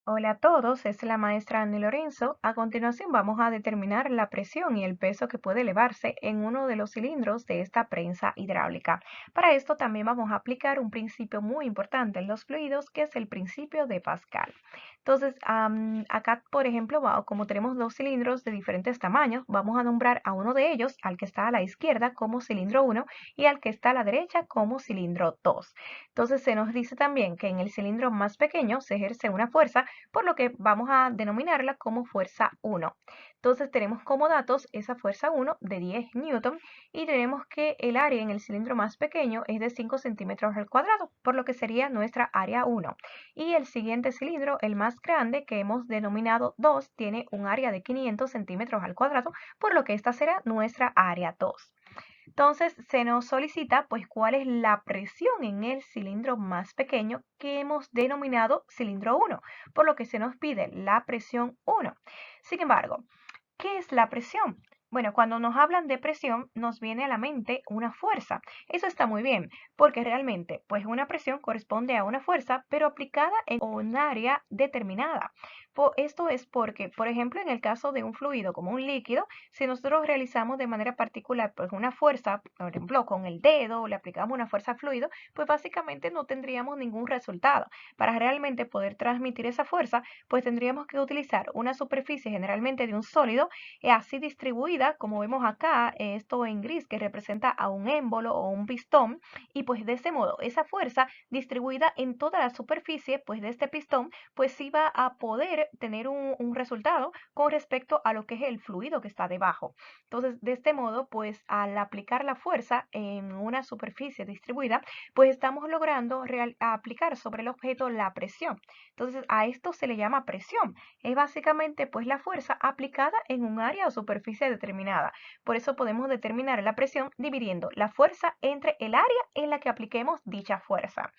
Hola a todos, es la maestra Annie Lorenzo. A continuación vamos a determinar la presión y el peso que puede elevarse en uno de los cilindros de esta prensa hidráulica. Para esto también vamos a aplicar un principio muy importante en los fluidos, que es el principio de Pascal. Entonces, acá, por ejemplo, como tenemos dos cilindros de diferentes tamaños, vamos a nombrar a uno de ellos, al que está a la izquierda, como cilindro 1 y al que está a la derecha como cilindro 2. Entonces, se nos dice también que en el cilindro más pequeño se ejerce una fuerza, por lo que vamos a denominarla como fuerza 1. Entonces tenemos como datos esa fuerza 1 de 10 newton y tenemos que el área en el cilindro más pequeño es de 5 centímetros al cuadrado, por lo que sería nuestra área 1. Y el siguiente cilindro, el más grande, que hemos denominado 2, tiene un área de 500 centímetros al cuadrado, por lo que esta será nuestra área 2. Entonces se nos solicita pues cuál es la presión en el cilindro más pequeño, que hemos denominado cilindro 1, por lo que se nos pide la presión 1. Sin embargo, ¿qué es la presión? Bueno, cuando nos hablan de presión, nos viene a la mente una fuerza. Eso está muy bien, porque realmente, pues una presión corresponde a una fuerza, pero aplicada en un área determinada. Esto es porque, por ejemplo, en el caso de un fluido como un líquido, si nosotros realizamos de manera particular, pues una fuerza, por ejemplo, con el dedo, le aplicamos una fuerza al fluido, pues básicamente no tendríamos ningún resultado. Para realmente poder transmitir esa fuerza, pues tendríamos que utilizar una superficie generalmente de un sólido, así distribuida, como vemos acá, esto en gris, que representa a un émbolo o un pistón, y pues de ese modo, esa fuerza distribuida en toda la superficie, pues de este pistón, pues iba a poder tener un resultado con respecto a lo que es el fluido que está debajo. Entonces, de este modo, pues al aplicar la fuerza en una superficie distribuida, pues estamos logrando aplicar sobre el objeto la presión. Entonces, a esto se le llama presión. Es básicamente pues la fuerza aplicada en un área o superficie determinada. Por eso podemos determinar la presión dividiendo la fuerza entre el área en la que apliquemos dicha fuerza.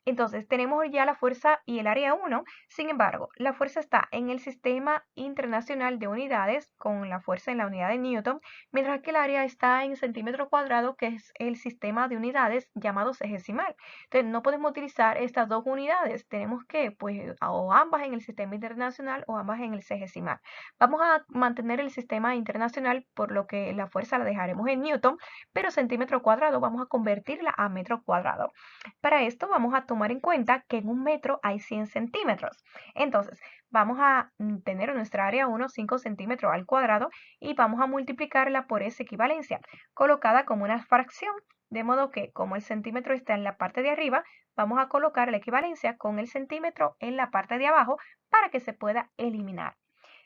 Entonces, tenemos ya la fuerza y el área 1. Sin embargo, la fuerza está en el sistema internacional de unidades, con la fuerza en la unidad de Newton, mientras que el área está en centímetro cuadrado, que es el sistema de unidades llamado sexagesimal. Entonces, no podemos utilizar estas dos unidades. Tenemos que, pues, o ambas en el sistema internacional o ambas en el sexagesimal. Vamos a mantener el sistema internacional, por lo que la fuerza la dejaremos en Newton, pero centímetro cuadrado vamos a convertirla a metro cuadrado. Para esto vamos a tomar en cuenta que en un metro hay 100 centímetros. Entonces, vamos a tener nuestra área 1, 5 centímetros al cuadrado, y vamos a multiplicarla por esa equivalencia, colocada como una fracción. De modo que, como el centímetro está en la parte de arriba, vamos a colocar la equivalencia con el centímetro en la parte de abajo para que se pueda eliminar.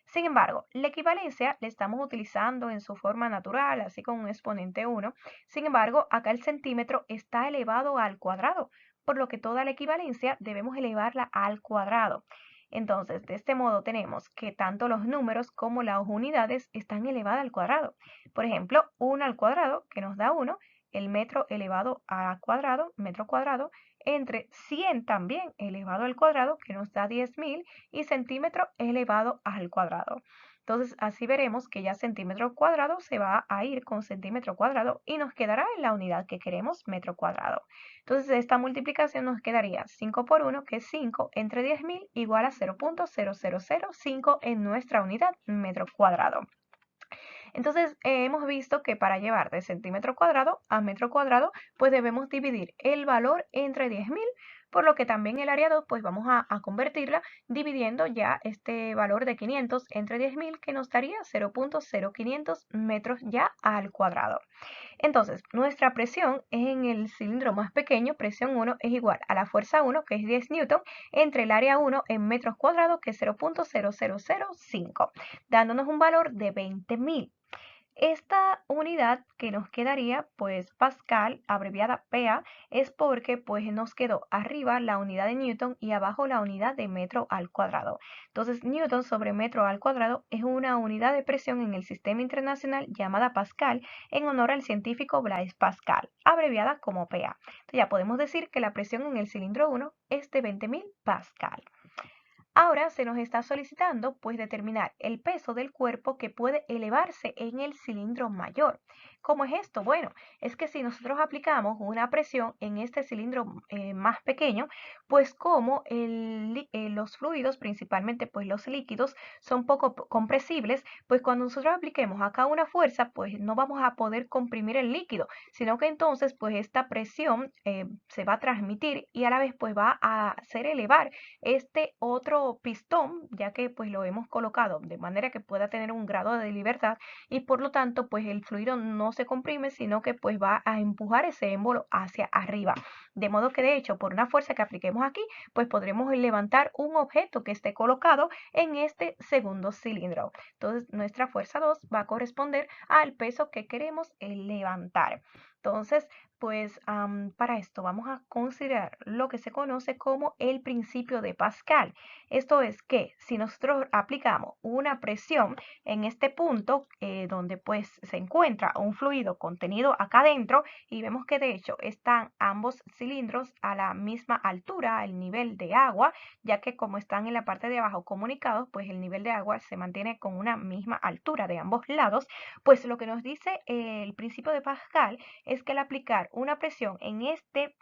Sin embargo, la equivalencia la estamos utilizando en su forma natural, así con un exponente 1. Sin embargo, acá el centímetro está elevado al cuadrado, por lo que toda la equivalencia debemos elevarla al cuadrado. Entonces, de este modo tenemos que tanto los números como las unidades están elevadas al cuadrado. Por ejemplo, 1 al cuadrado, que nos da 1, el metro elevado al cuadrado, metro cuadrado, entre 100 también elevado al cuadrado, que nos da 10.000, y centímetro elevado al cuadrado. Entonces, así veremos que ya centímetro cuadrado se va a ir con centímetro cuadrado y nos quedará en la unidad que queremos, metro cuadrado. Entonces, esta multiplicación nos quedaría 5 por 1, que es 5, entre 10.000 igual a 0.0005 en nuestra unidad, metro cuadrado. Entonces, hemos visto que para llevar de centímetro cuadrado a metro cuadrado, pues debemos dividir el valor entre 10.000, por lo que también el área 2, pues vamos a convertirla dividiendo ya este valor de 500 entre 10.000, que nos daría 0.0500 metros ya al cuadrado. Entonces, nuestra presión en el cilindro más pequeño, presión 1, es igual a la fuerza 1, que es 10 newton, entre el área 1 en metros cuadrados, que es 0.0005, dándonos un valor de 20.000. Esta unidad que nos quedaría, pues Pascal, abreviada PA, es porque pues nos quedó arriba la unidad de Newton y abajo la unidad de metro al cuadrado. Entonces, Newton sobre metro al cuadrado es una unidad de presión en el sistema internacional llamada Pascal, en honor al científico Blaise Pascal, abreviada como PA. Entonces, ya podemos decir que la presión en el cilindro 1 es de 20.000 Pascal. Ahora se nos está solicitando pues determinar el peso del cuerpo que puede elevarse en el cilindro mayor. ¿Cómo es esto? Bueno, es que si nosotros aplicamos una presión en este cilindro más pequeño, pues como los fluidos, principalmente pues los líquidos, son poco compresibles, pues cuando nosotros apliquemos acá una fuerza, pues no vamos a poder comprimir el líquido, sino que entonces pues esta presión se va a transmitir y a la vez pues va a hacer elevar este otro pistón, ya que pues lo hemos colocado de manera que pueda tener un grado de libertad y por lo tanto pues el fluido no se comprime, sino que pues va a empujar ese émbolo hacia arriba. De modo que de hecho por una fuerza que apliquemos aquí, pues podremos levantar un objeto que esté colocado en este segundo cilindro. Entonces nuestra fuerza 2 va a corresponder al peso que queremos levantar. Entonces, pues para esto vamos a considerar lo que se conoce como el principio de Pascal. Esto es que si nosotros aplicamos una presión en este punto donde pues se encuentra un fluido contenido acá adentro y vemos que de hecho están ambos cilindros a la misma altura, al nivel de agua, ya que como están en la parte de abajo comunicados, pues el nivel de agua se mantiene con una misma altura de ambos lados, pues lo que nos dice el principio de Pascal es que al aplicar una presión en este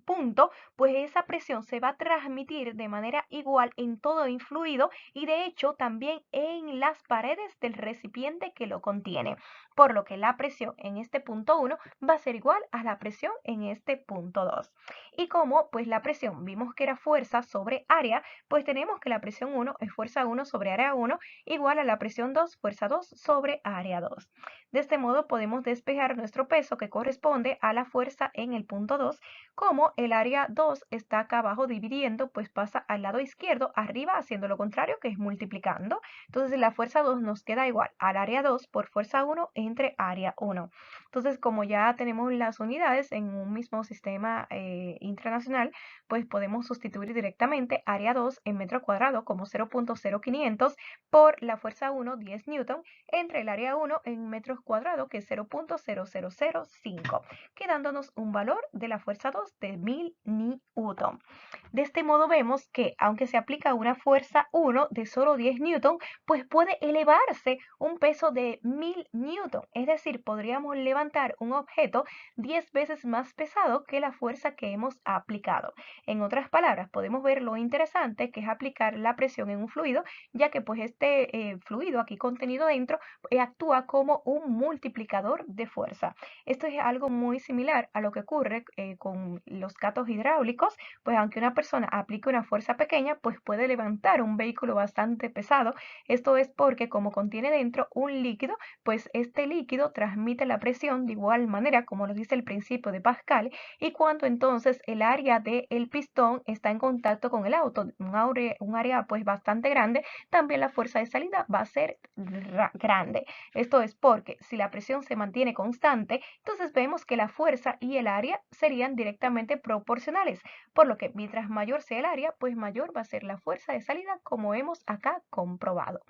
punto, pues esa presión se va a transmitir de manera igual en todo el fluido y de hecho también en las paredes del recipiente que lo contiene. Por lo que la presión en este punto 1 va a ser igual a la presión en este punto 2. Y como pues la presión vimos que era fuerza sobre área, pues tenemos que la presión 1 es fuerza 1 sobre área 1 igual a la presión 2, fuerza 2 sobre área 2. De este modo podemos despejar nuestro peso que corresponde a la fuerza en el punto 2, como el área 2 está acá abajo dividiendo, pues pasa al lado izquierdo, arriba haciendo lo contrario, que es multiplicando. Entonces la fuerza 2 nos queda igual al área 2 por fuerza 1 entre área 1. Entonces como ya tenemos las unidades en un mismo sistema internacional, pues podemos sustituir directamente área 2 en metro cuadrado como 0.0500 por la fuerza 1, 10 newton, entre el área 1 en metros cuadrados, que es 0.0005, quedándonos un valor de la fuerza 2 de 1000 newton. De este modo vemos que aunque se aplica una fuerza 1 de solo 10 newton, pues puede elevarse un peso de 1000 newton. Es decir, podríamos levantar un objeto 10 veces más pesado que la fuerza que hemos aplicado. En otras palabras, podemos ver lo interesante que es aplicar la presión en un fluido, ya que pues este fluido aquí contenido dentro actúa como un multiplicador de fuerza. Esto es algo muy similar a lo que ocurre con los gatos hidráulicos, pues aunque una persona aplique una fuerza pequeña, pues puede levantar un vehículo bastante pesado. Esto es porque como contiene dentro un líquido, pues este líquido transmite la presión de igual manera como lo dice el principio de Pascal, y cuando entonces el área del pistón está en contacto con el auto, un área pues bastante grande, también la fuerza de salida va a ser grande. Esto es porque si la presión se mantiene constante, entonces vemos que la fuerza y el área serían directamente proporcionales, por lo que mientras mayor sea el área, pues mayor va a ser la fuerza de salida, como hemos acá comprobado.